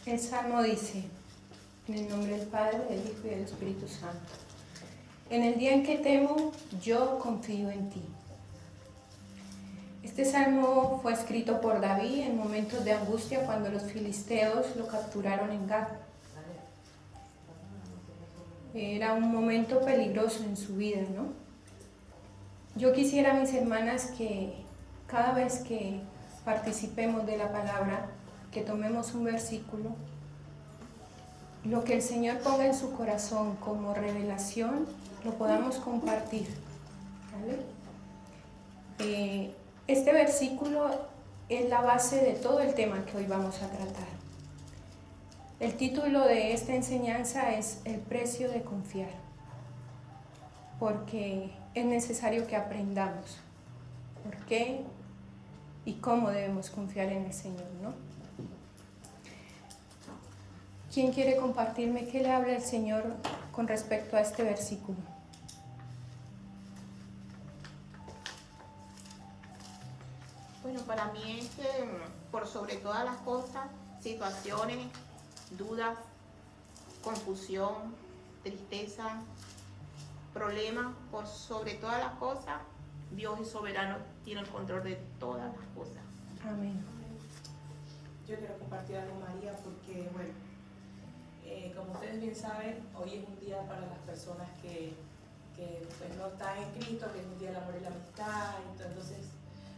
El Salmo dice, en el nombre del Padre, del Hijo y del Espíritu Santo: en el día en que temo, yo confío en ti. Este salmo fue escrito por David en momentos de angustia cuando los filisteos lo capturaron en Gat. Era un momento peligroso en su vida, ¿no? Yo quisiera, mis hermanas, que cada vez que participemos de la palabra, que tomemos un versículo, lo que el Señor ponga en su corazón como revelación, lo podamos compartir, ¿vale? Este versículo es la base de todo el tema que hoy vamos a tratar. El título de esta enseñanza es El precio de confiar, porque es necesario que aprendamos por qué y cómo debemos confiar en el Señor, ¿no? ¿Quién quiere compartirme qué le habla el Señor con respecto a este versículo? Bueno, para mí es que por sobre todas las cosas, situaciones, dudas, confusión, tristeza, problemas, por sobre todas las cosas, Dios es soberano, tiene el control de todas las cosas. Amén. Yo quiero compartir algo, María, porque, bueno, como ustedes bien saben, hoy es un día para las personas que pues, no están en Cristo, que es un día del amor y la amistad. Entonces,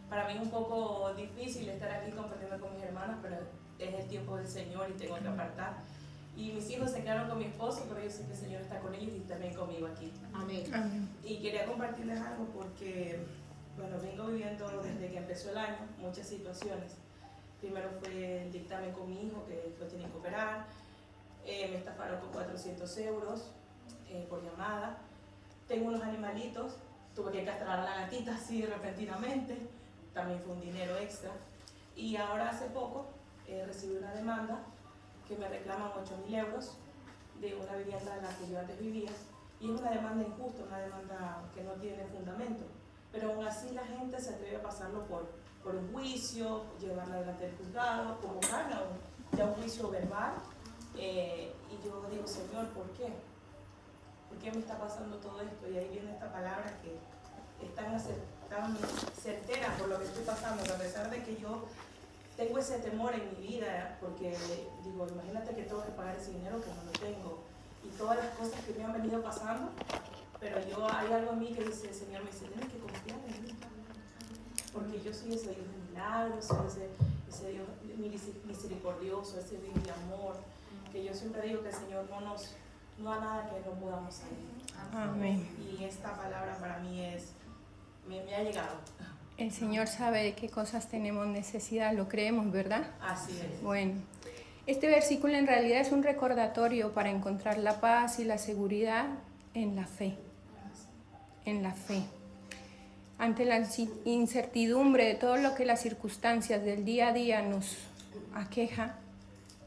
para mí es un poco difícil estar aquí compartiendo con mis hermanas, pero es el tiempo del Señor y tengo que apartar. Y mis hijos se quedaron con mi esposo, pero yo sé que el Señor está con ellos y también conmigo aquí. Amén. Amén. Y quería compartirles algo porque, bueno, vengo viviendo desde que empezó el año muchas situaciones. Primero fue el dictamen con mi hijo, que lo tienen que operar. Me estafaron con 400 euros por llamada. Tengo unos animalitos, tuve que castrar a la gatita así repentinamente, también fue un dinero extra. Y ahora hace poco recibí una demanda que me reclaman 8.000 euros de una vivienda en la que yo antes vivía. Y es una demanda injusta, una demanda que no tiene fundamento. Pero aún así la gente se atreve a pasarlo por un juicio, llevarla delante del juzgado, convocarla ya un juicio verbal. Y yo digo, Señor, ¿por qué? ¿Por qué me está pasando todo esto? Y ahí viene esta palabra que es tan certera por lo que estoy pasando, que a pesar de que yo tengo ese temor en mi vida, porque digo, imagínate que tengo que pagar ese dinero que no lo tengo, y todas las cosas que me han venido pasando, pero hay algo en mí que dice, el Señor me dice, tienes que confiar en mí, porque yo soy ese Dios de milagros, soy ese Dios misericordioso, ese Dios de amor, que yo siempre digo que el Señor no ha nada que no podamos hacer. Amén. Y esta palabra para mí me ha llegado. El Señor sabe de qué cosas tenemos necesidad, lo creemos, ¿verdad? Así es. Bueno, este versículo en realidad es un recordatorio para encontrar la paz y la seguridad en la fe. En la fe. Ante la incertidumbre de todo lo que las circunstancias del día a día nos aqueja,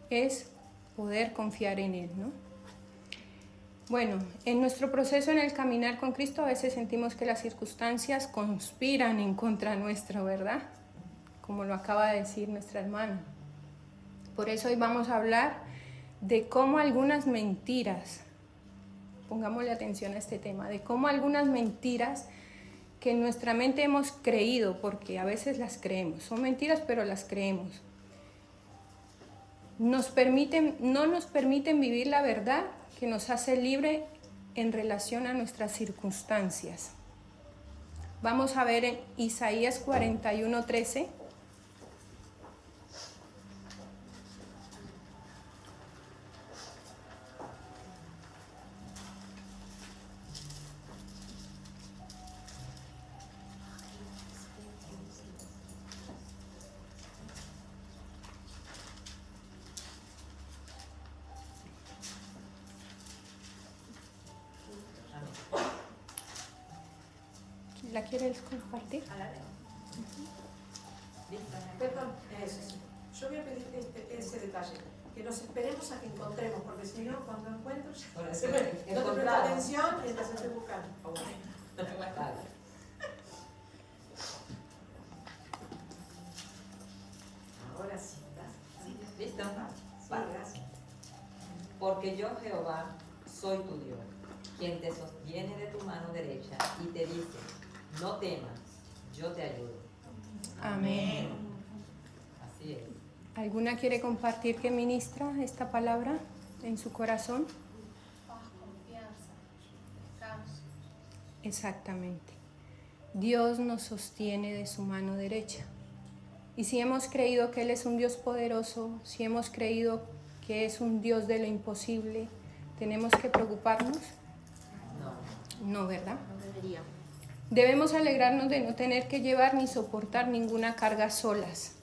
es poder confiar en Él, ¿no? Bueno, en nuestro proceso en el caminar con Cristo a veces sentimos que las circunstancias conspiran en contra nuestro, ¿verdad? Como lo acaba de decir nuestra hermana. Por eso hoy vamos a hablar de cómo algunas mentiras, pongámosle atención a este tema, de cómo algunas mentiras que en nuestra mente hemos creído, porque a veces las creemos, son mentiras pero las creemos, no nos permiten vivir la verdad que nos hace libre en relación a nuestras circunstancias. Vamos a ver en Isaías 41:13. ¿La quieres compartir? Perdón, yo voy a pedir ese detalle, que nos esperemos a que encontremos, porque si no, cuando encuentro, no te presto atención y entonces estoy buscando. Listo. Sí, gracias. Porque yo, Jehová, soy tu Dios, quien te sostiene de tu mano derecha y te dice, no temas, yo te ayudo. Amén. Así es. ¿Alguna quiere compartir que ministra esta palabra en su corazón? Paz, confianza, descanso. Exactamente. Dios nos sostiene de su mano derecha. Y si hemos creído que Él es un Dios poderoso, si hemos creído que es un Dios de lo imposible, ¿tenemos que preocuparnos? No, ¿verdad? No debería. Debemos alegrarnos de no tener que llevar ni soportar ninguna carga solas,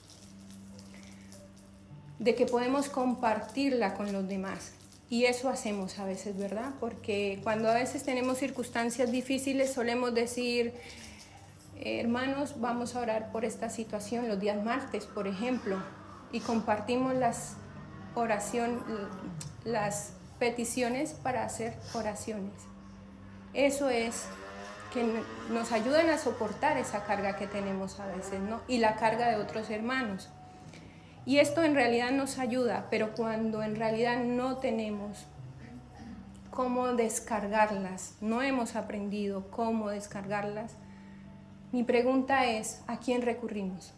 de que podemos compartirla con los demás. Y eso hacemos a veces, ¿verdad? Porque cuando a veces tenemos circunstancias difíciles solemos decir, hermanos, vamos a orar por esta situación los días martes, por ejemplo, y compartimos las peticiones para hacer oraciones. Eso es que nos ayudan a soportar esa carga que tenemos a veces, ¿no? Y la carga de otros hermanos. Y esto en realidad nos ayuda, pero cuando en realidad no tenemos cómo descargarlas, no hemos aprendido cómo descargarlas, mi pregunta es, ¿a quién recurrimos?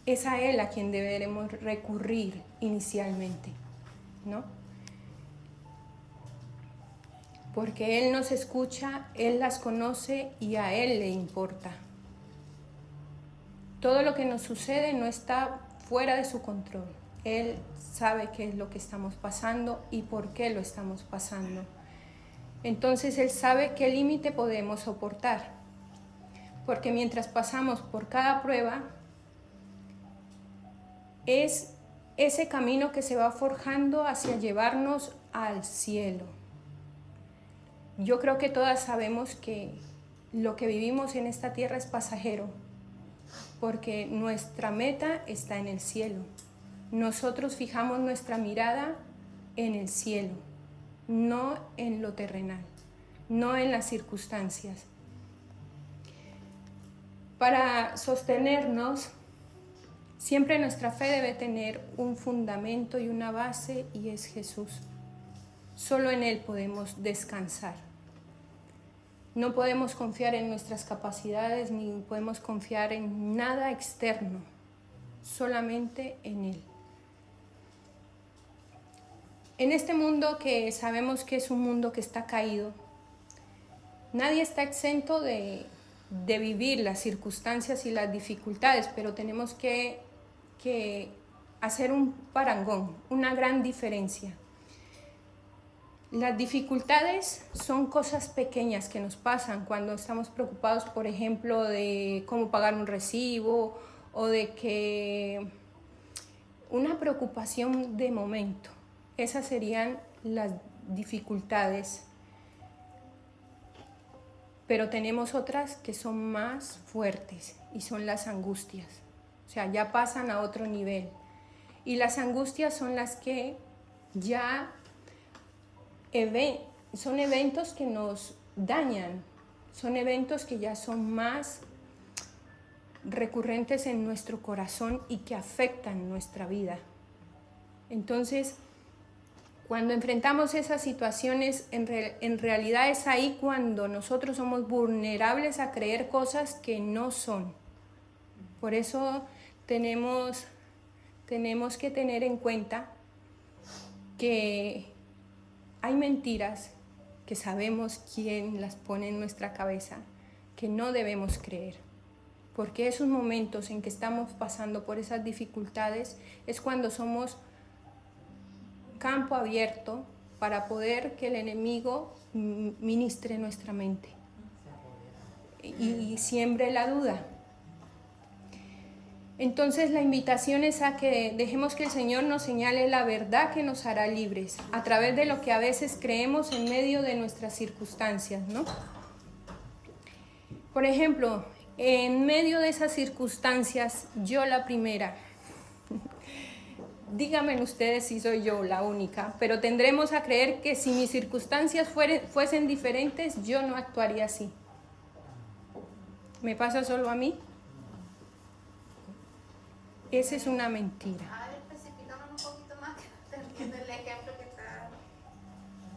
Es a Él a quien deberemos recurrir inicialmente, ¿no? Porque Él nos escucha, Él las conoce y a Él le importa. Todo lo que nos sucede no está fuera de su control. Él sabe qué es lo que estamos pasando y por qué lo estamos pasando. Entonces Él sabe qué límite podemos soportar. Porque mientras pasamos por cada prueba, es ese camino que se va forjando hacia llevarnos al cielo. Yo creo que todas sabemos que lo que vivimos en esta tierra es pasajero, porque nuestra meta está en el cielo. Nosotros fijamos nuestra mirada en el cielo, no en lo terrenal, no en las circunstancias. Para sostenernos, siempre nuestra fe debe tener un fundamento y una base, y es Jesús. Solo en Él podemos descansar. No podemos confiar en nuestras capacidades ni podemos confiar en nada externo, solamente en Él. En este mundo que sabemos que es un mundo que está caído, nadie está exento de vivir las circunstancias y las dificultades, pero tenemos que hacer un parangón, una gran diferencia. Las dificultades son cosas pequeñas que nos pasan cuando estamos preocupados, por ejemplo, de cómo pagar un recibo o de que una preocupación de momento. Esas serían las dificultades. Pero tenemos otras que son más fuertes y son las angustias. O sea, ya pasan a otro nivel. Y las angustias son las que ya son eventos que nos dañan, son eventos que ya son más recurrentes en nuestro corazón y que afectan nuestra vida. Entonces, cuando enfrentamos esas situaciones, en realidad es ahí cuando nosotros somos vulnerables a creer cosas que no son. Por eso tenemos que tener en cuenta que hay mentiras que sabemos quién las pone en nuestra cabeza, que no debemos creer. Porque esos momentos en que estamos pasando por esas dificultades es cuando somos campo abierto para poder que el enemigo ministre nuestra mente y siembre la duda. Entonces la invitación es a que dejemos que el Señor nos señale la verdad que nos hará libres a través de lo que a veces creemos en medio de nuestras circunstancias, ¿no? Por ejemplo, en medio de esas circunstancias, yo la primera, díganme ustedes si soy yo la única, pero tendremos a creer que si mis circunstancias fuesen diferentes, yo no actuaría así. ¿Me pasa solo a mí? Esa es una mentira. A ver, especificámonos un poquito más, que no te entiendo el ejemplo que está.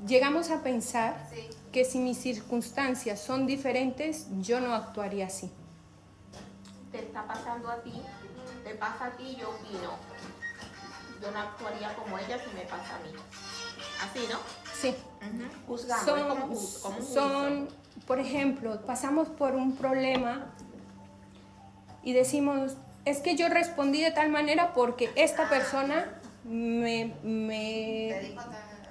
Llegamos a pensar Sí. que si mis circunstancias son diferentes, yo no actuaría así. Te está pasando a ti, te pasa a ti, yo opino. Yo no actuaría como ella si me pasa a mí. Así, ¿no? Sí. Juzgando, es como un juicio. Son, por ejemplo, pasamos por un problema y decimos, es que yo respondí de tal manera porque esta persona me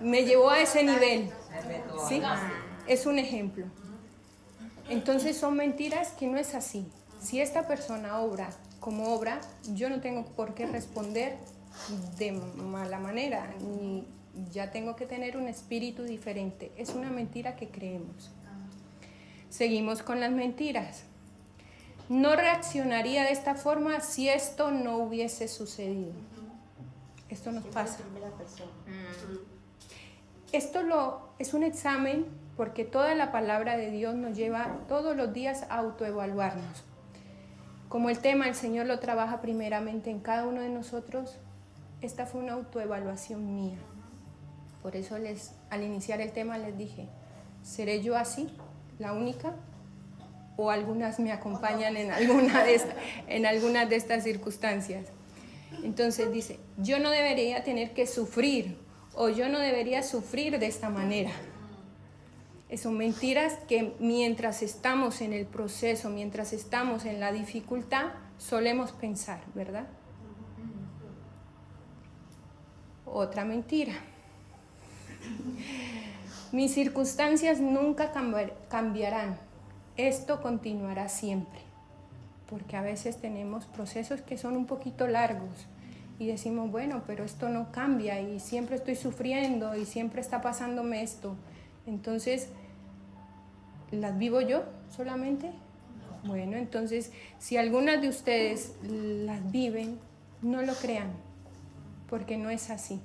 llevó a ese nivel. Me retó a ¿Sí? algo. Es un ejemplo. Entonces son mentiras que no es así. Si esta persona obra como obra, yo no tengo por qué responder de mala manera, ni ya tengo que tener un espíritu diferente. Es una mentira que creemos. Seguimos con las mentiras. No reaccionaría de esta forma si esto no hubiese sucedido. Esto nos pasa. Esto es un examen porque toda la palabra de Dios nos lleva todos los días a autoevaluarnos. Como el tema el Señor lo trabaja primeramente en cada uno de nosotros, esta fue una autoevaluación mía. Por eso al iniciar el tema les dije, ¿seré yo así, la única? ¿O algunas me acompañan en algunas de estas circunstancias? Entonces dice, yo no debería tener que sufrir o yo no debería sufrir de esta manera. Son mentiras que mientras estamos en el proceso, mientras estamos en la dificultad, solemos pensar, ¿verdad? Otra mentira. Mis circunstancias nunca cambiarán. Esto continuará siempre. Porque a veces tenemos procesos que son un poquito largos y decimos, bueno, pero esto no cambia y siempre estoy sufriendo y siempre está pasándome esto. Entonces, ¿las vivo yo solamente? Bueno, entonces, si algunas de ustedes las viven, no lo crean, porque no es así.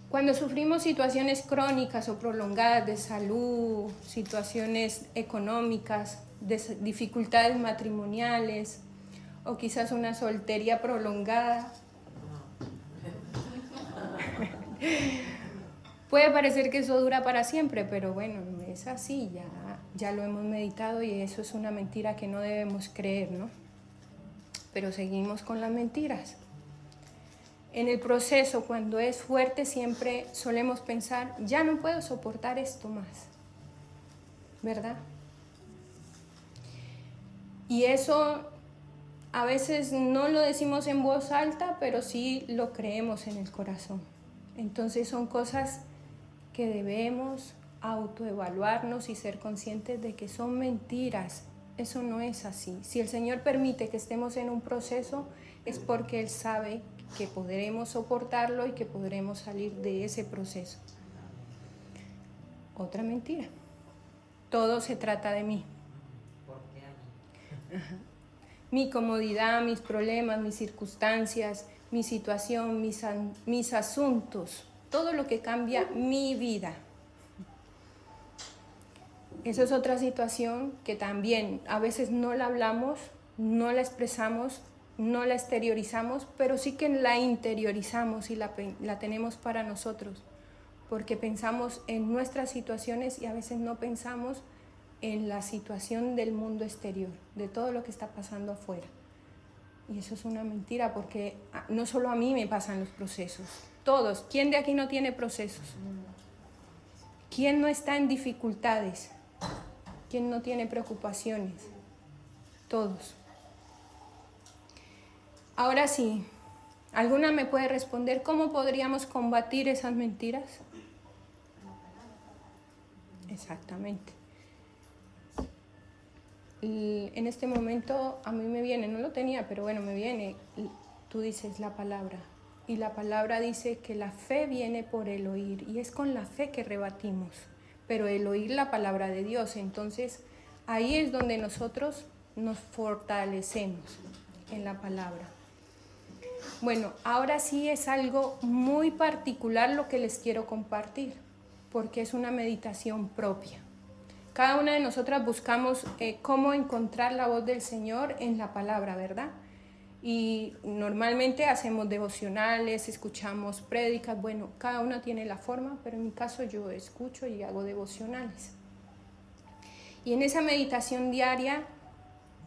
Cuando sufrimos situaciones crónicas o prolongadas de salud, situaciones económicas, dificultades matrimoniales o quizás una soltería prolongada, puede parecer que eso dura para siempre, pero bueno, es así, ya lo hemos meditado y eso es una mentira que no debemos creer, ¿no? Pero seguimos con las mentiras. En el proceso, cuando es fuerte, siempre solemos pensar, ya no puedo soportar esto más, ¿verdad? Y eso a veces no lo decimos en voz alta, pero sí lo creemos en el corazón. Entonces son cosas que debemos autoevaluarnos y ser conscientes de que son mentiras. Eso no es así. Si el Señor permite que estemos en un proceso, es porque Él sabe que podremos soportarlo y que podremos salir de ese proceso. Otra mentira. Todo se trata de mí. ¿Por qué a mí? Mi comodidad, mis problemas, mis circunstancias, mi situación, mis asuntos, todo lo que cambia mi vida. Esa es otra situación que también a veces no la hablamos, no la expresamos, no la exteriorizamos, pero sí que la interiorizamos y la tenemos para nosotros, porque pensamos en nuestras situaciones y a veces no pensamos en la situación del mundo exterior, de todo lo que está pasando afuera. Y eso es una mentira, porque no solo a mí me pasan los procesos, todos. ¿Quién de aquí no tiene procesos? ¿Quién no está en dificultades? ¿Quién no tiene preocupaciones? Todos. Ahora sí, ¿alguna me puede responder cómo podríamos combatir esas mentiras? Exactamente. Y en este momento a mí me viene, no lo tenía, pero bueno, me viene, tú dices la palabra. Y la palabra dice que la fe viene por el oír, y es con la fe que rebatimos, pero el oír la palabra de Dios. Entonces, ahí es donde nosotros nos fortalecemos en la palabra. Bueno, ahora sí es algo muy particular lo que les quiero compartir, porque es una meditación propia. Cada una de nosotras buscamos cómo encontrar la voz del Señor en la palabra, ¿verdad? Y normalmente hacemos devocionales, escuchamos prédicas, bueno, cada una tiene la forma, pero en mi caso yo escucho y hago devocionales. Y en esa meditación diaria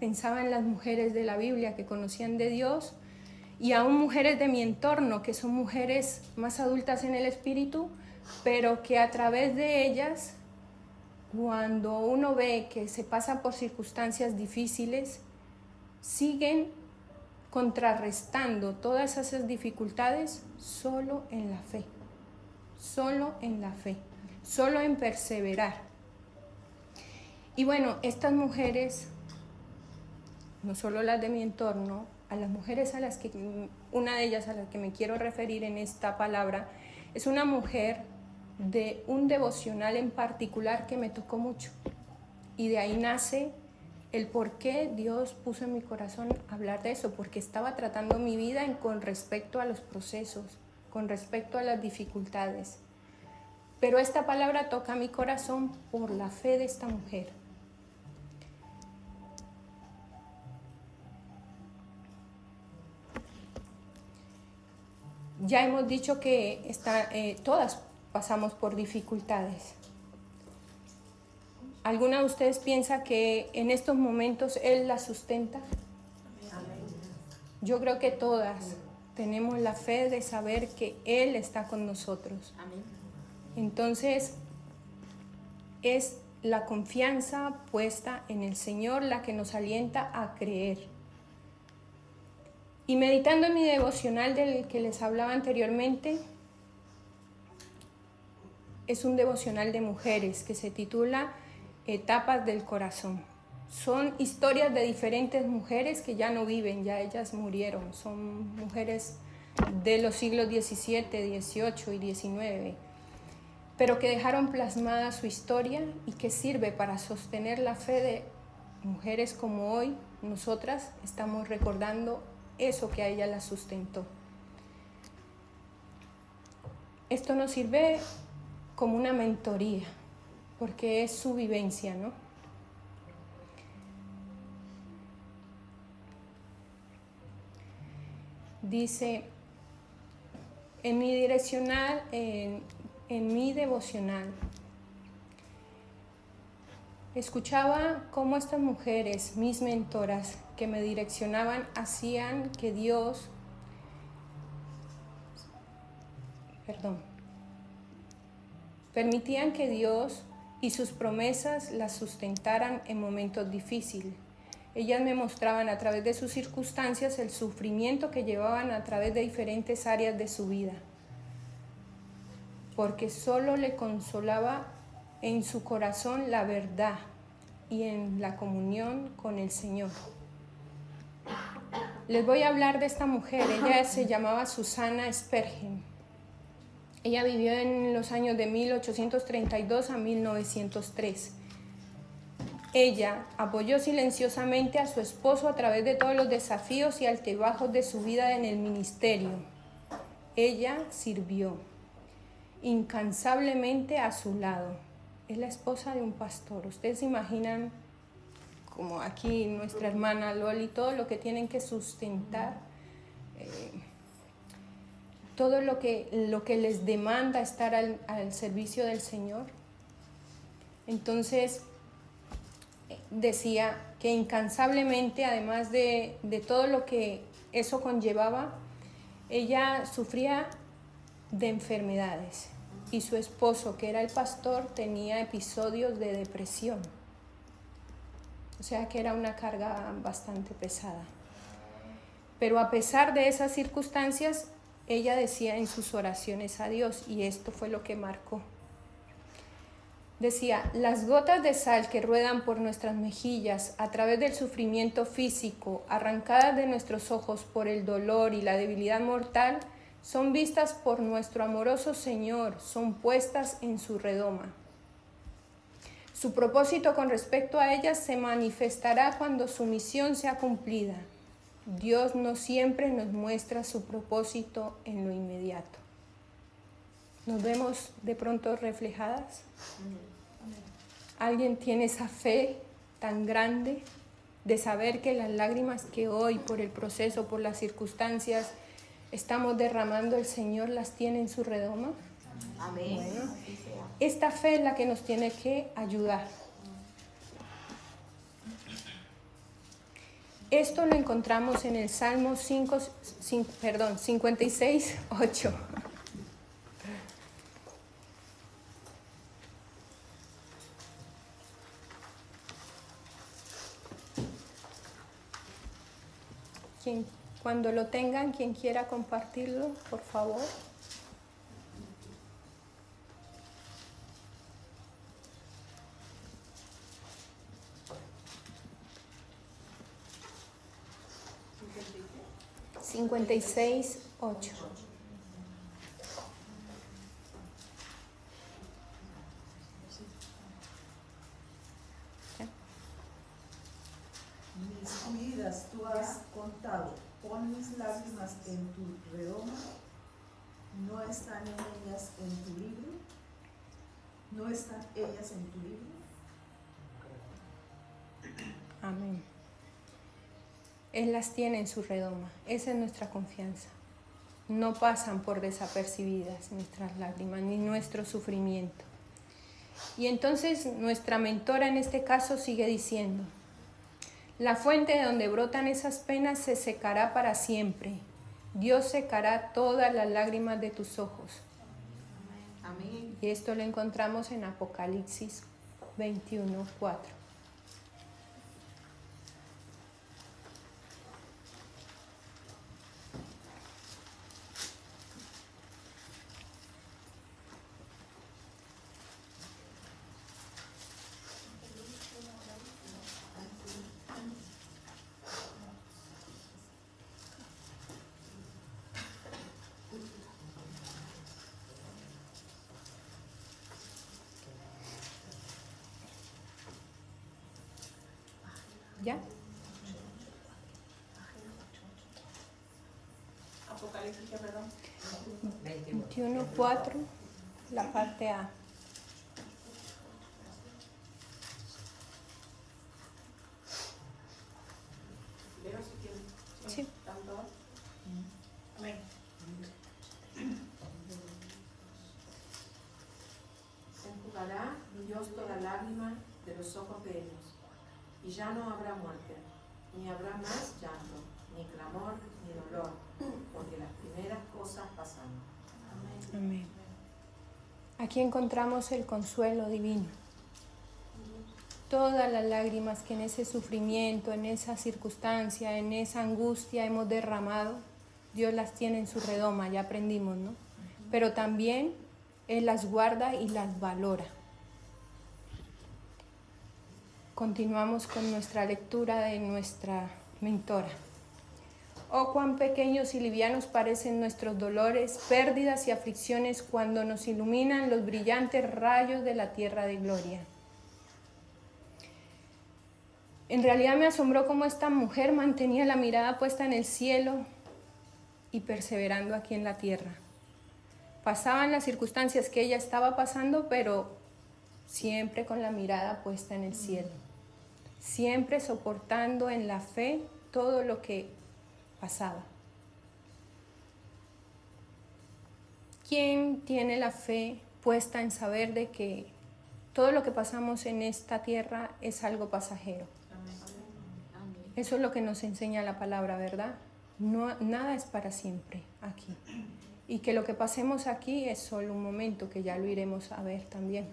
pensaba en las mujeres de la Biblia que conocían de Dios y aún mujeres de mi entorno, que son mujeres más adultas en el espíritu, pero que a través de ellas, cuando uno ve que se pasa por circunstancias difíciles, siguen contrarrestando todas esas dificultades solo en la fe, solo en la fe, solo en perseverar. Y bueno, estas mujeres, no solo las de mi entorno, a las mujeres a las que, una de ellas a la que me quiero referir en esta palabra, es una mujer de un devocional en particular que me tocó mucho. Y de ahí nace el por qué Dios puso en mi corazón hablar de eso, porque estaba tratando mi vida con respecto a los procesos, con respecto a las dificultades. Pero esta palabra toca mi corazón por la fe de esta mujer. Ya hemos dicho que todas pasamos por dificultades. ¿Alguna de ustedes piensa que en estos momentos Él la sustenta? Yo creo que todas tenemos la fe de saber que Él está con nosotros. Amén. Entonces, es la confianza puesta en el Señor la que nos alienta a creer. Y meditando en mi devocional del que les hablaba anteriormente, es un devocional de mujeres que se titula Etapas del Corazón. Son historias de diferentes mujeres que ya no viven, ya ellas murieron. Son mujeres de los siglos XVII, XVIII y XIX, pero que dejaron plasmada su historia y que sirve para sostener la fe de mujeres como hoy nosotras estamos recordando eso que a ella la sustentó. Esto nos sirve como una mentoría, porque es su vivencia, ¿no? Dice, en mi direccional, en mi devocional, escuchaba cómo estas mujeres, mis mentoras, que me direccionaban, hacían que Dios, permitían que Dios y sus promesas las sustentaran en momentos difíciles. Ellas me mostraban a través de sus circunstancias el sufrimiento que llevaban a través de diferentes áreas de su vida, porque solo le consolaba en su corazón la verdad y en la comunión con el Señor. Les voy a hablar de esta mujer. Ella se llamaba Susana Spurgeon. Ella vivió en los años de 1832 a 1903. Ella apoyó silenciosamente a su esposo a través de todos los desafíos y altibajos de su vida en el ministerio. Ella sirvió incansablemente a su lado. Es la esposa de un pastor. Ustedes se imaginan, como aquí nuestra hermana Loli, todo lo que tienen que sustentar, todo lo que les demanda estar al servicio del Señor. Entonces, decía que incansablemente, además de todo lo que eso conllevaba, ella sufría de enfermedades y su esposo, que era el pastor, tenía episodios de depresión. O sea que era una carga bastante pesada. Pero a pesar de esas circunstancias, ella decía en sus oraciones a Dios, y esto fue lo que marcó. Decía, las gotas de sal que ruedan por nuestras mejillas a través del sufrimiento físico, arrancadas de nuestros ojos por el dolor y la debilidad mortal, son vistas por nuestro amoroso Señor, son puestas en su redoma. Su propósito con respecto a ellas se manifestará cuando su misión sea cumplida. Dios no siempre nos muestra su propósito en lo inmediato. ¿Nos vemos de pronto reflejadas? ¿Alguien tiene esa fe tan grande de saber que las lágrimas que hoy por el proceso, por las circunstancias estamos derramando, el Señor las tiene en su redoma. Amén. Bueno, Así sea. esta fe es la que nos tiene que ayudar. Esto lo encontramos en el Salmo 56, 8. Cuando lo tengan, quien quiera compartirlo, por favor. ¿56? 56, 8. Mis vidas tú has contado, pon mis lágrimas en tu redoma, no están ellas en tu libro, no están ellas en tu libro. Amén. Él las tiene en su redoma. Esa es nuestra confianza. No pasan por desapercibidas nuestras lágrimas ni nuestro sufrimiento. Y entonces nuestra mentora en este caso sigue diciendo: la fuente de donde brotan esas penas se secará para siempre. Dios secará todas las lágrimas de tus ojos. Amén. Y esto lo encontramos en Apocalipsis 21, 4. ¿Ya? Apocalipsis, ¿qué, perdón? 21, 4, la parte A. Leo si quieren. Sí. ¿Tanto? Amén. Se enjugará Dios toda lágrima de los ojos de ellos, y ya no habrá muerte, ni habrá más llanto, ni clamor, ni dolor, porque las primeras cosas pasaron. Amén. Aquí encontramos el consuelo divino. Todas las lágrimas que en ese sufrimiento, en esa circunstancia, en esa angustia hemos derramado, Dios las tiene en su redoma, ya aprendimos, ¿no? Pero también Él las guarda y las valora. Continuamos con nuestra lectura de nuestra mentora. Oh, cuán pequeños y livianos parecen nuestros dolores, pérdidas y aflicciones cuando nos iluminan los brillantes rayos de la tierra de gloria. En realidad me asombró cómo esta mujer mantenía la mirada puesta en el cielo y perseverando aquí en la tierra. Pasaban las circunstancias que ella estaba pasando, pero siempre con la mirada puesta en el cielo. Siempre soportando en la fe todo lo que pasaba. ¿Quién tiene la fe puesta en saber de que todo lo que pasamos en esta tierra es algo pasajero? Amén. Eso es lo que nos enseña la palabra, ¿verdad? No, nada es para siempre aquí. Y que lo que pasemos aquí es solo un momento, que ya lo iremos a ver también.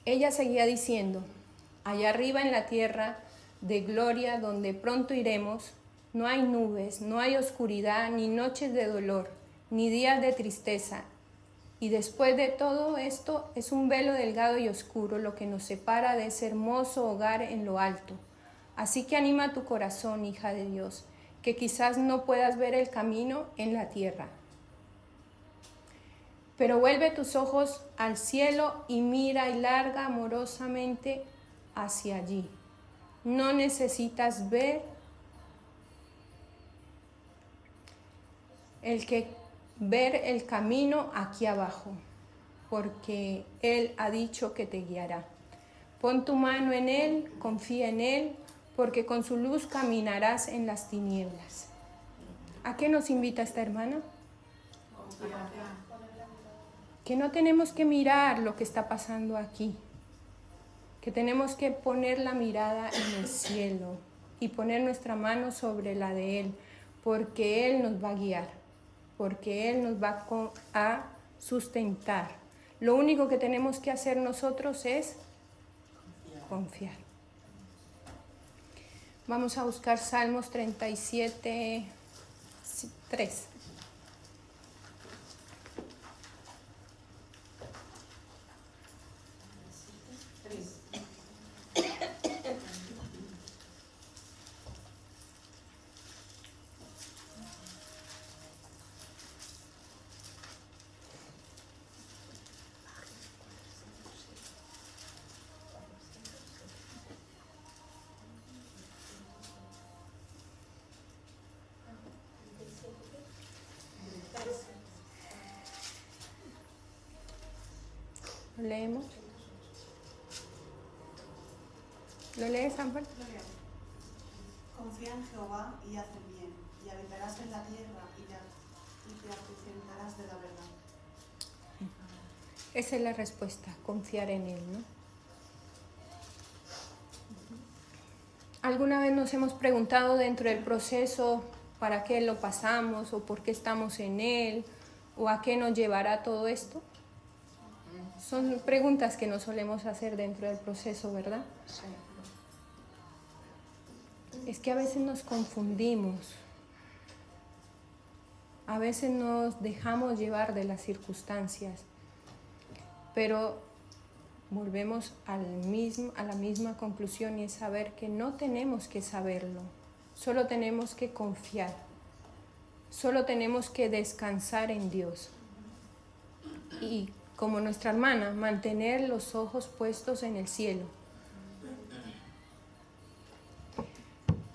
Ella seguía diciendo: allá arriba en la tierra de gloria donde pronto iremos, no hay nubes, no hay oscuridad, ni noches de dolor, ni días de tristeza. Y después de todo esto es un velo delgado y oscuro lo que nos separa de ese hermoso hogar en lo alto. Así que anima tu corazón, hija de Dios, que quizás no puedas ver el camino en la tierra. Pero vuelve tus ojos al cielo y mira y larga amorosamente hacia allí. No necesitas ver el camino aquí abajo, porque Él ha dicho que te guiará. Pon tu mano en Él, confía en Él, porque con su luz caminarás en las tinieblas. ¿A qué nos invita esta hermana? Que no tenemos que mirar lo que está pasando aquí, que tenemos que poner la mirada en el cielo y poner nuestra mano sobre la de Él, porque Él nos va a guiar, porque Él nos va a sustentar. Lo único que tenemos que hacer nosotros es confiar. Vamos a buscar Salmos 37, 3. ¿Lo leemos? ¿Lo lees, Ángel? Confía en Jehová y haz el bien, y habitarás en la tierra y te apacentarás de la verdad. Esa es la respuesta, confiar en Él, ¿no? ¿Alguna vez nos hemos preguntado dentro del proceso para qué lo pasamos o por qué estamos en Él o a qué nos llevará todo esto? Son preguntas que nos solemos hacer dentro del proceso, ¿verdad? Sí. Es que a veces nos confundimos, a veces nos dejamos llevar de las circunstancias, pero volvemos a la misma conclusión y es saber que no tenemos que saberlo, solo tenemos que confiar, solo tenemos que descansar en Dios. Y como nuestra hermana, mantener los ojos puestos en el cielo.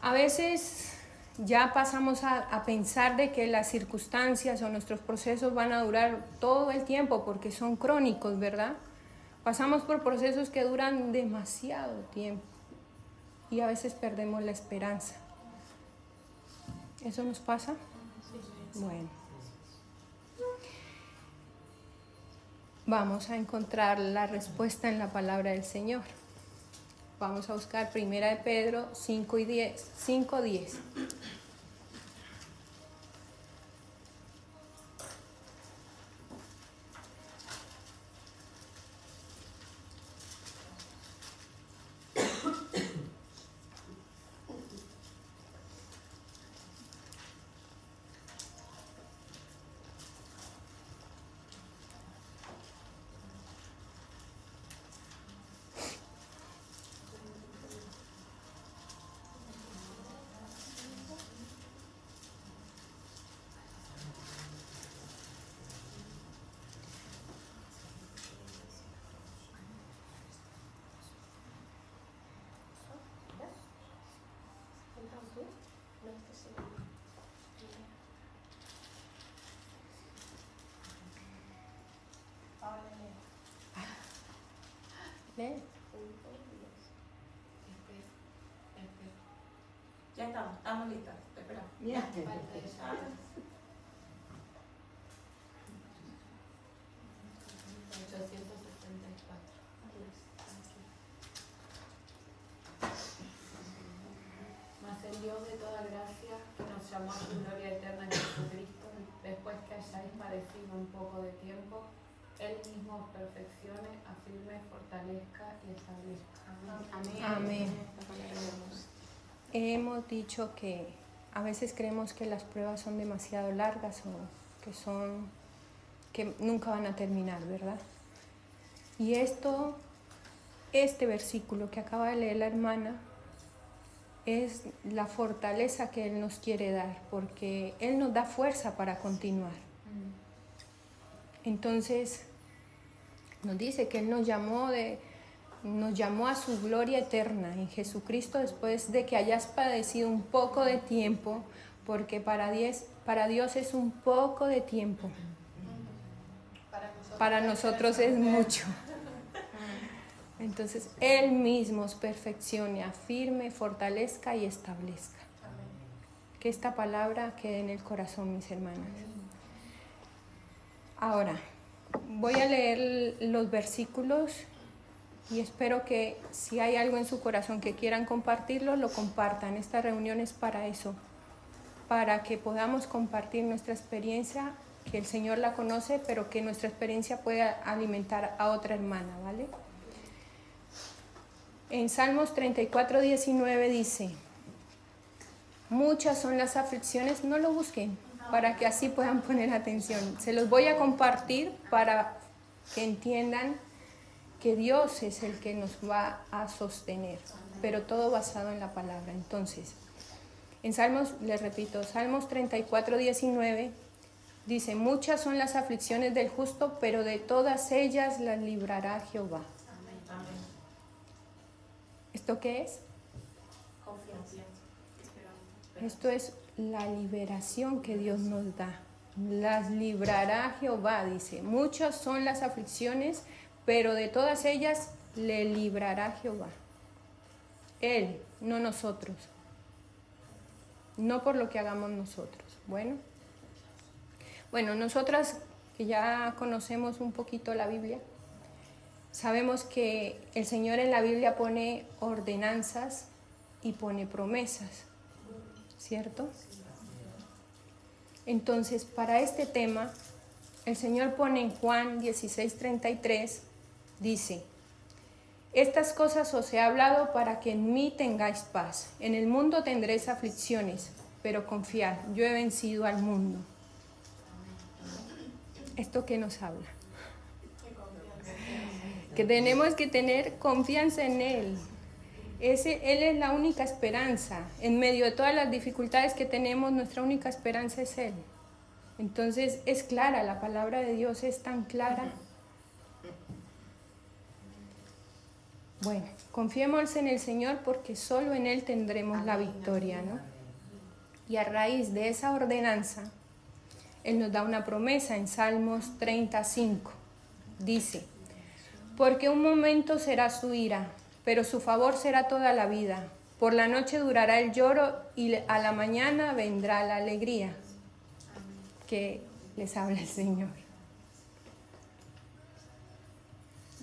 A veces ya pasamos a pensar de que las circunstancias o nuestros procesos van a durar todo el tiempo porque son crónicos, ¿verdad? Pasamos por procesos que duran demasiado tiempo y a veces perdemos la esperanza. ¿Eso nos pasa? Bueno. Vamos a encontrar la respuesta en la palabra del Señor. Vamos a buscar 1 de Pedro 5:10. ¿Lee? Ya estamos listas. Espera. Mas el Dios de toda gracia, que nos llamó a su gloria eterna en Jesucristo, después que hayáis padecido un poco de tiempo, Él mismo os perfeccione, afirme, fortalezca y establezca. Amén. Hemos dicho que a veces creemos que las pruebas son demasiado largas o que nunca van a terminar, ¿verdad? Y este versículo que acaba de leer la hermana es la fortaleza que Él nos quiere dar, porque Él nos da fuerza para continuar. Entonces, nos dice que Él nos llamó a su gloria eterna en Jesucristo después de que hayas padecido un poco de tiempo, porque para Dios es un poco de tiempo. Para nosotros es mucho. Entonces, Él mismo os perfeccione, afirme, fortalezca y establezca. Que esta palabra quede en el corazón, mis hermanas. Ahora, voy a leer los versículos y espero que si hay algo en su corazón que quieran compartirlo, lo compartan. Esta reunión es para eso, para que podamos compartir nuestra experiencia, que el Señor la conoce, pero que nuestra experiencia pueda alimentar a otra hermana, ¿vale? En Salmos 34:19 dice: muchas son las aflicciones, no lo busquen, para que así puedan poner atención. Se los voy a compartir para que entiendan que Dios es el que nos va a sostener, pero todo basado en la palabra. Entonces, en Salmos, les repito, Salmos 34:19 dice: muchas son las aflicciones del justo, pero de todas ellas las librará Jehová. ¿Esto qué es? Confianza. Esto es la liberación que Dios nos da. Las librará Jehová, dice. Muchas son las aflicciones, pero de todas ellas le librará Jehová. Él, no nosotros. No por lo que hagamos nosotros. Bueno, nosotras que ya conocemos un poquito la Biblia, sabemos que el Señor en la Biblia pone ordenanzas y pone promesas, ¿cierto? Entonces, para este tema, el Señor pone en Juan 16:33, dice: estas cosas os he hablado para que en mí tengáis paz. En el mundo tendréis aflicciones, pero confiad, yo he vencido al mundo. ¿Esto qué nos habla? Que tenemos que tener confianza en Él. Él es la única esperanza. En medio de todas las dificultades que tenemos, nuestra única esperanza es Él. Entonces es clara, la palabra de Dios es tan clara. Bueno, confiemos en el Señor porque solo en Él tendremos la victoria, ¿no? Y a raíz de esa ordenanza, Él nos da una promesa en Salmos 35. Dice: porque un momento será su ira, pero su favor será toda la vida. Por la noche durará el lloro y a la mañana vendrá la alegría. Que les habla el Señor.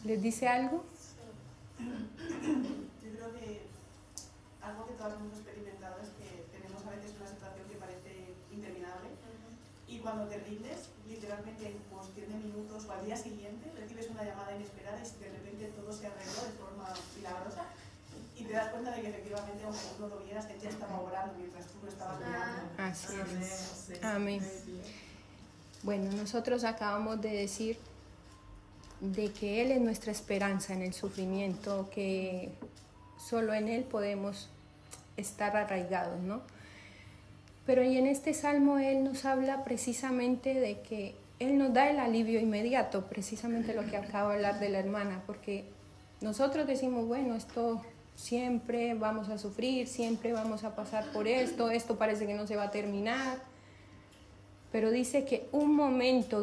¿Les dice algo? Yo creo que algo que todos hemos experimentado es que tenemos a veces una situación que parece interminable y cuando te rindes, literalmente en cuestión de minutos o al día siguiente recibes una llamada inesperada y de repente todo se arregló de forma milagrosa y te das cuenta de que efectivamente, aunque tú no lo vieras, Él ya estaba obrando mientras tú lo estabas mirando. Así es. Amén. Bueno, nosotros acabamos de decir de que Él es nuestra esperanza en el sufrimiento, que solo en Él podemos estar arraigados, ¿no? Pero y en este salmo Él nos habla precisamente de que Él nos da el alivio inmediato, precisamente lo que acabo de hablar de la hermana, porque nosotros decimos, bueno, esto siempre vamos a sufrir, siempre vamos a pasar por esto parece que no se va a terminar, pero dice que un momento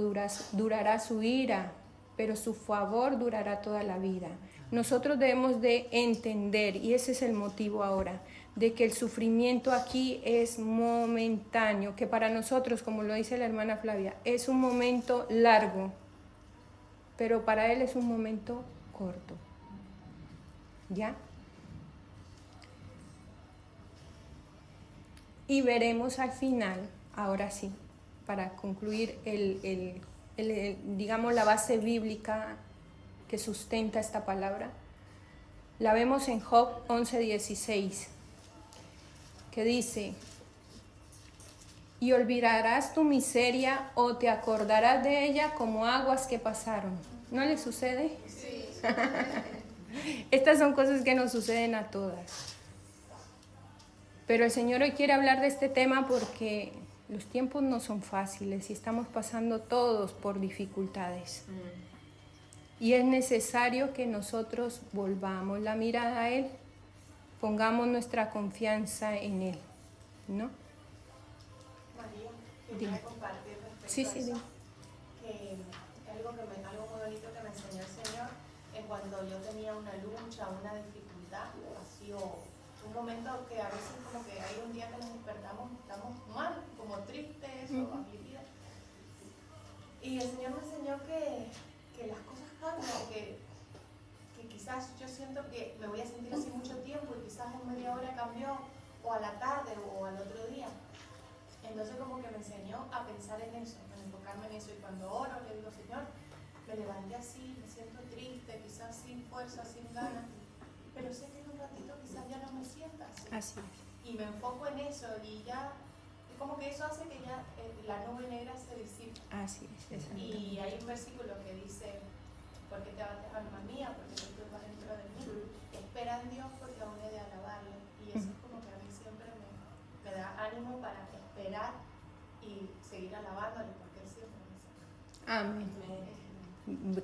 durará su ira, pero su favor durará toda la vida. Nosotros debemos de entender, y ese es el motivo ahora, de que el sufrimiento aquí es momentáneo, que para nosotros, como lo dice la hermana Flavia, es un momento largo, pero para Él es un momento corto. ¿Ya? Y veremos al final, ahora sí, para concluir digamos la base bíblica que sustenta esta palabra, la vemos en Job 11:16, que dice: y olvidarás tu miseria o te acordarás de ella como aguas que pasaron. ¿No le sucede? Sí. Estas son cosas que nos suceden a todas. Pero el Señor hoy quiere hablar de este tema porque los tiempos no son fáciles y estamos pasando todos por dificultades. Y es necesario que nosotros volvamos la mirada a Él, pongamos nuestra confianza en Él, ¿no? María, Dime. quería compartir respecto Sí, a eso, dime. que algo muy bonito que me enseñó el Señor es cuando yo tenía una lucha, una dificultad, ha sido un momento que a veces como que hay un día que nos despertamos, estamos mal, como tristes o afligidas. Y el Señor me enseñó que las cosas cambian, que quizás yo siento que me voy a sentir así mucho tiempo y quizás en media hora cambió, o a la tarde o al otro día. Entonces como que me enseñó a pensar en eso, a enfocarme en eso. Y cuando oro le digo, Señor, me levanté así, me siento triste, quizás sin fuerza, sin ganas, pero sé que en un ratito quizás ya no me sienta así. Así es. Y me enfoco en eso y ya, como que eso hace que ya la nube negra se disipe. Así es. Y hay un versículo que dice, ¿por qué te abates, alma mía? Porque tú estás dentro de mí. Espera en Dios porque aún he de alabarle. Y eso es como que a mí siempre me da ánimo para esperar y seguir alabándole porque Él siempre me saca. Amén.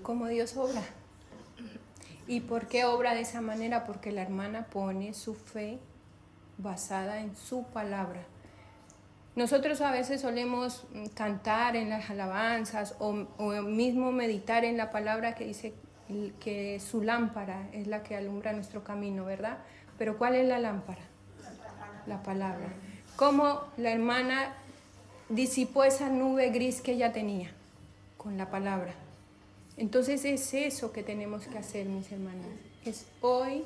¿Cómo Dios obra? ¿Y por qué obra de esa manera? Porque la hermana pone su fe basada en su palabra. Nosotros a veces solemos cantar en las alabanzas o mismo meditar en la palabra que dice que su lámpara es la que alumbra nuestro camino, ¿verdad? Pero ¿cuál es la lámpara? La palabra. ¿Cómo la hermana disipó esa nube gris que ella tenía? Con la palabra. Entonces es eso que tenemos que hacer, mis hermanas. Es hoy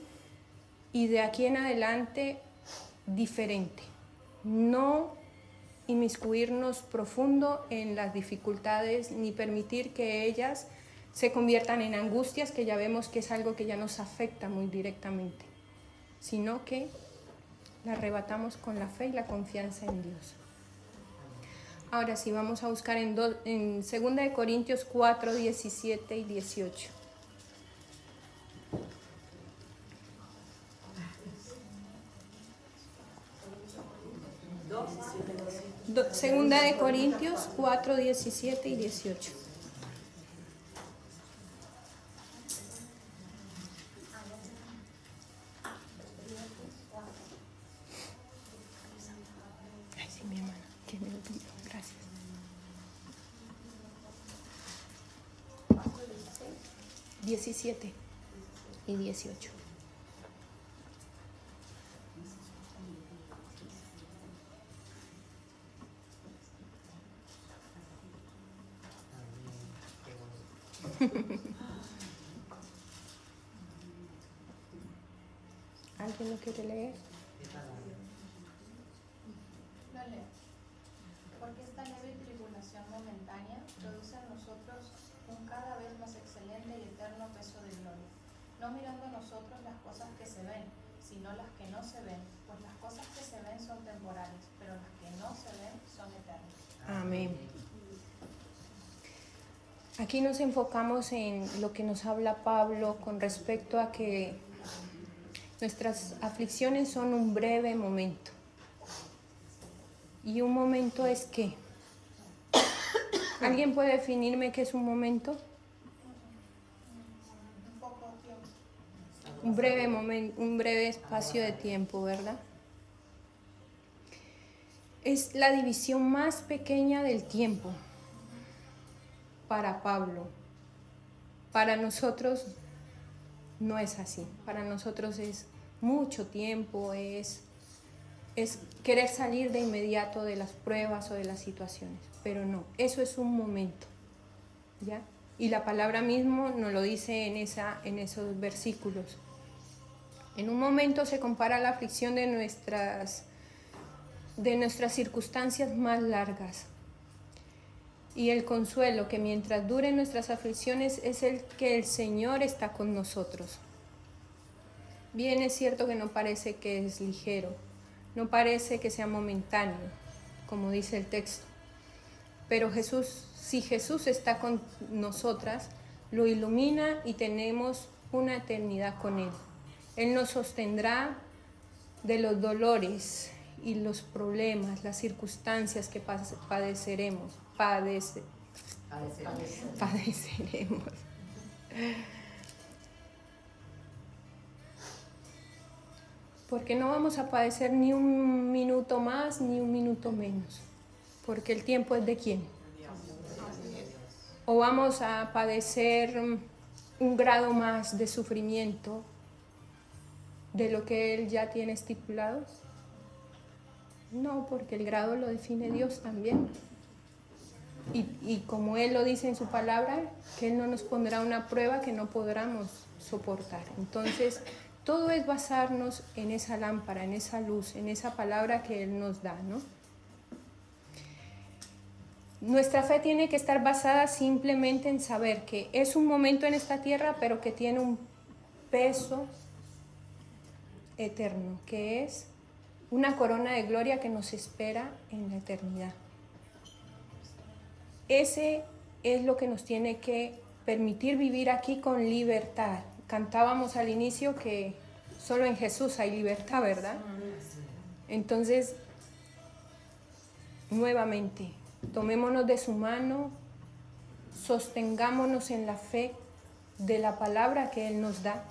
y de aquí en adelante diferente. No inmiscuirnos profundo en las dificultades ni permitir que ellas se conviertan en angustias, que ya vemos que es algo que ya nos afecta muy directamente, sino que la arrebatamos con la fe y la confianza en Dios. Ahora sí, vamos a buscar en 2 Corintios 4, 17 y 18. Segunda de Corintios 4, 17 y 18. Ay, sí, mi hermana, que me lo pidió. Gracias. 17 y 18. ¿Alguien lo quiere leer? Lo leo. Porque esta leve tribulación momentánea produce en nosotros un cada vez más excelente y eterno peso de gloria, no mirando nosotros las cosas que se ven, sino las que no se ven, pues las cosas que se ven son temporales, pero las que no se ven son eternas. Amén. Aquí nos enfocamos en lo que nos habla Pablo con respecto a que nuestras aflicciones son un breve momento. ¿Y un momento es qué? ¿Alguien puede definirme qué es un momento? Un poco tiempo. Un breve momento, un breve espacio de tiempo, ¿verdad? Es la división más pequeña del tiempo para Pablo. Para nosotros no es así. Para nosotros es mucho tiempo, es querer salir de inmediato de las pruebas o de las situaciones. Pero no, eso es un momento, ¿ya? Y la palabra mismo nos lo dice en esos versículos. En un momento se compara la aflicción de nuestras circunstancias más largas. Y el consuelo que mientras duren nuestras aflicciones es el que el Señor está con nosotros. Bien es cierto que no parece que es ligero, no parece que sea momentáneo, como dice el texto. Pero si Jesús está con nosotras, lo ilumina y tenemos una eternidad con Él. Él nos sostendrá de los dolores y los problemas, las circunstancias que padeceremos. Porque no vamos a padecer ni un minuto más ni un minuto menos. Porque el tiempo es de quién. O vamos a padecer un grado más de sufrimiento de lo que Él ya tiene estipulado? No, porque el grado lo define Dios también. Y como Él lo dice en su palabra, que Él no nos pondrá una prueba que no podamos soportar. Entonces, todo es basarnos en esa lámpara, en esa luz, en esa palabra que Él nos da, ¿no? Nuestra fe tiene que estar basada simplemente en saber que es un momento en esta tierra, pero que tiene un peso eterno, que es una corona de gloria que nos espera en la eternidad. Ese es lo que nos tiene que permitir vivir aquí con libertad. Cantábamos al inicio que solo en Jesús hay libertad, ¿verdad? Entonces, nuevamente, tomémonos de su mano, sostengámonos en la fe de la palabra que Él nos da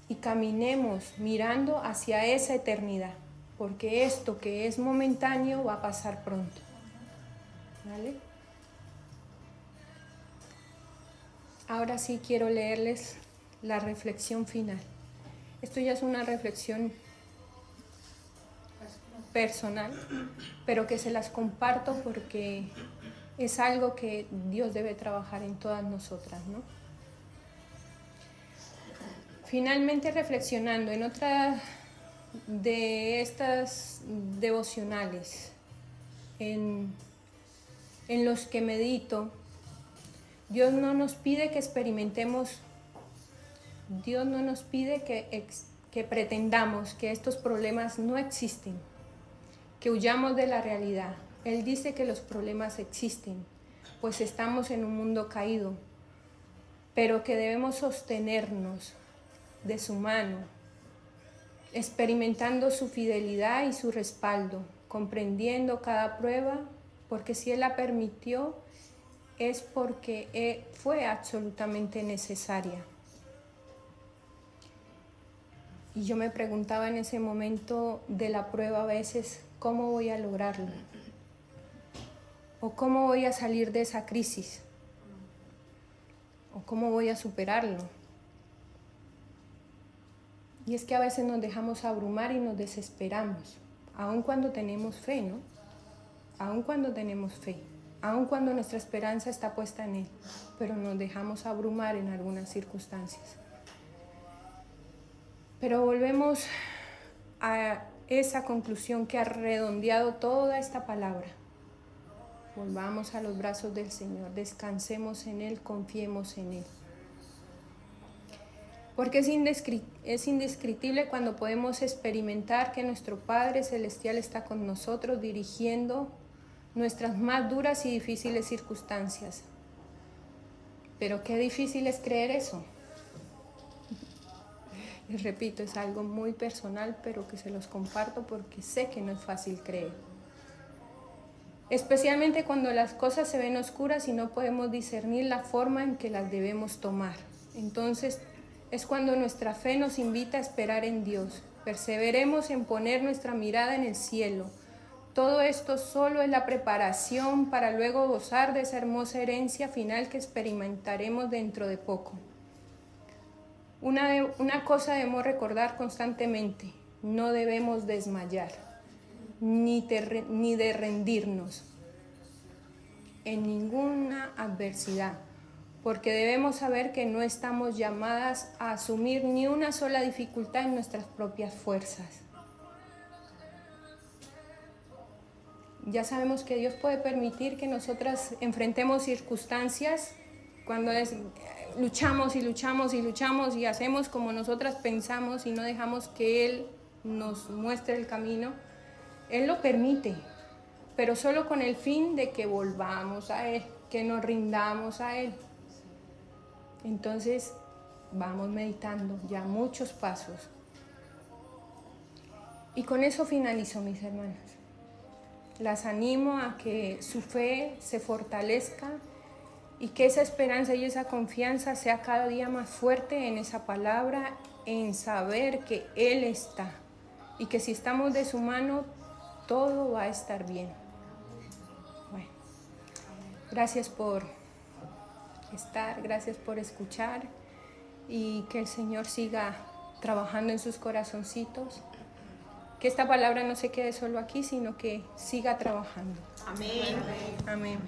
y caminemos mirando hacia esa eternidad, porque esto que es momentáneo va a pasar pronto. ¿Vale? Ahora sí quiero leerles la reflexión final. Esto ya es una reflexión personal, pero que se las comparto porque es algo que Dios debe trabajar en todas nosotras, ¿no? Finalmente, reflexionando en otra de estas devocionales, en los que medito, Dios no nos pide que experimentemos, Dios no nos pide que pretendamos que estos problemas no existen, que huyamos de la realidad. Él dice que los problemas existen, pues estamos en un mundo caído, pero que debemos sostenernos de su mano, experimentando su fidelidad y su respaldo, comprendiendo cada prueba, porque si Él la permitió, es porque fue absolutamente necesaria. Y yo me preguntaba en ese momento de la prueba a veces, ¿cómo voy a lograrlo? ¿O cómo voy a salir de esa crisis? ¿O cómo voy a superarlo? Y es que a veces nos dejamos abrumar y nos desesperamos, aun cuando tenemos fe, ¿no? Aun cuando tenemos fe, aun cuando nuestra esperanza está puesta en Él, pero nos dejamos abrumar en algunas circunstancias. Pero volvemos a esa conclusión que ha redondeado toda esta palabra. Volvamos a los brazos del Señor, descansemos en Él, confiemos en Él. Porque es indescriptible cuando podemos experimentar que nuestro Padre Celestial está con nosotros dirigiendo nuestras más duras y difíciles circunstancias. Pero qué difícil es creer eso. Les repito, es algo muy personal, pero que se los comparto porque sé que no es fácil creer. Especialmente cuando las cosas se ven oscuras y no podemos discernir la forma en que las debemos tomar. Entonces, es cuando nuestra fe nos invita a esperar en Dios. Perseveremos en poner nuestra mirada en el cielo. Todo esto solo es la preparación para luego gozar de esa hermosa herencia final que experimentaremos dentro de poco. Una cosa debemos recordar constantemente: no debemos desmayar, ni de rendirnos en ninguna adversidad, porque debemos saber que no estamos llamadas a asumir ni una sola dificultad en nuestras propias fuerzas. Ya sabemos que Dios puede permitir que nosotras enfrentemos circunstancias cuando luchamos y luchamos y luchamos y hacemos como nosotras pensamos y no dejamos que Él nos muestre el camino. Él lo permite, pero solo con el fin de que volvamos a Él, que nos rindamos a Él. Entonces, vamos meditando ya muchos pasos. Y con eso finalizo, mis hermanas. Las animo a que su fe se fortalezca y que esa esperanza y esa confianza sea cada día más fuerte en esa palabra, en saber que Él está y que si estamos de su mano, todo va a estar bien. Bueno, gracias por estar, gracias por escuchar y que el Señor siga trabajando en sus corazoncitos. Que esta palabra no se quede solo aquí, sino que siga trabajando. Amén. Amén.